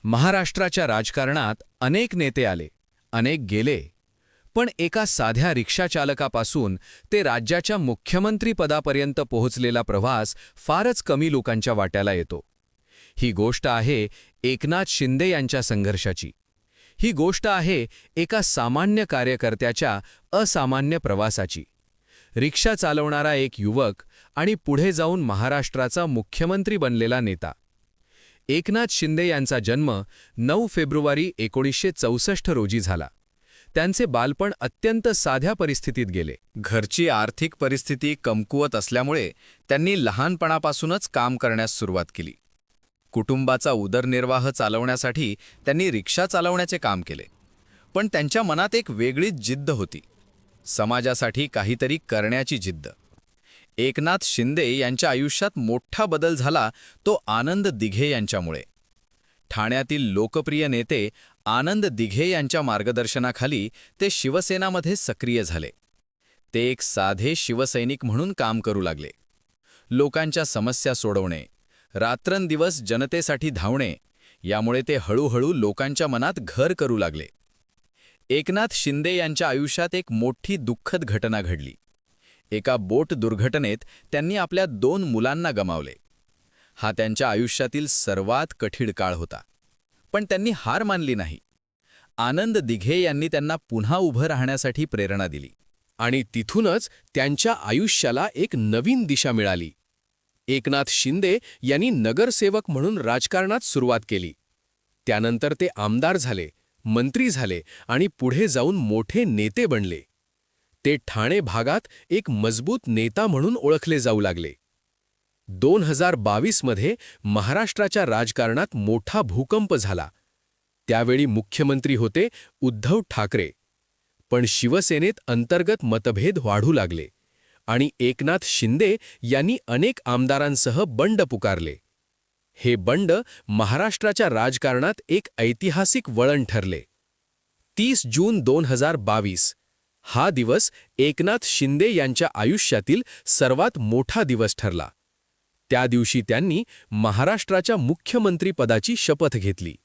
महाराष्ट्राच्या राजकारणात अनेक नेते आले, अनेक गेले, पण एका साध्या रिक्षाचालकापासून ते राज्याच्या मुख्यमंत्रीपदापर्यंत पोहोचलेला प्रवास फारच कमी लोकांच्या वाट्याला येतो. ही गोष्ट आहे एकनाथ शिंदे यांच्या संघर्षाची. ही गोष्ट आहे एका सामान्य कार्यकर्त्याच्या असामान्य प्रवासाची. रिक्षा चालवणारा एक युवक आणि पुढे जाऊन महाराष्ट्राचा मुख्यमंत्री बनलेला नेता. एकनाथ शिंदे यांचा जन्म 9 फेब्रुवारी 1964 रोजी झाला. त्यांचे बालपण अत्यंत साध्या परिस्थितीत गेले. घरची आर्थिक परिस्थिती कमकुवत असल्यामुळे त्यांनी लहानपणापासूनच काम करण्यास सुरुवात केली. कुटुंबाचा उदरनिर्वाह चालवण्यासाठी त्यांनी रिक्षा चालवण्याचे काम केले. पण त्यांच्या मनात एक वेगळीच जिद्द होती, समाजासाठी काहीतरी करण्याची जिद्द. एकनाथ शिंदे यांच्या आयुष्यात मोठा बदल झाला तो आनंद दिघे यांच्यामुळे. ठाण्यातील लोकप्रिय नेते आनंद दिघे यांच्या मार्गदर्शनाखाली ते शिवसेनामध्ये सक्रिय झाले. ते एक साधे शिवसैनिक म्हणून काम करू लागले. लोकांच्या समस्या सोडवणे, रात्रंदिवस जनतेसाठी धावणे, यामुळे ते हळूहळू लोकांच्या मनात घर करू लागले. एकनाथ शिंदे यांच्या आयुष्यात एक मोठी दुःखद घटना घडली. एका बोट दुर्घटनेत त्यांनी आपल्या 2 मुलांना गमावले. हा त्यांच्या आयुष्यातील सर्वात कठीण काळ होता. पण त्यांनी हार मानली नाही. आनंद दिघे यांनी त्यांना पुन्हा उभं राहण्यासाठी प्रेरणा दिली. आणि तिथूनच त्यांच्या आयुष्याला एक नवीन दिशा मिळाली. एकनाथ शिंदे यांनी नगरसेवक म्हणून राजकारणात सुरुवात केली. त्यानंतर ते आमदार झाले, मंत्री झाले आणि पुढे जाऊन मोठे नेते बनले. ते ठाणे भागात एक मजबूत नेता म्हणून ओळखले जाऊ लागले. 2022 मध्ये महाराष्ट्राच्या राजकारणात मोठा भूकंप झाला. त्यावेळी मुख्यमंत्री होते उद्धव ठाकरे. पण शिवसेनेत अंतर्गत मतभेद वाढू लागले आणि एकनाथ शिंदे यांनी अनेक आमदारांसह बंड पुकारले. हे बंड महाराष्ट्राच्या राजकारणात एक ऐतिहासिक वळण ठरले. 30 जून 2022 हा दिवस एकनाथ शिंदे यांच्या आयुष्यातील सर्वात मोठा दिवस ठरला. त्या दिवशी त्यांनी महाराष्ट्राच्या मुख्यमंत्रीपदाची शपथ घेतली.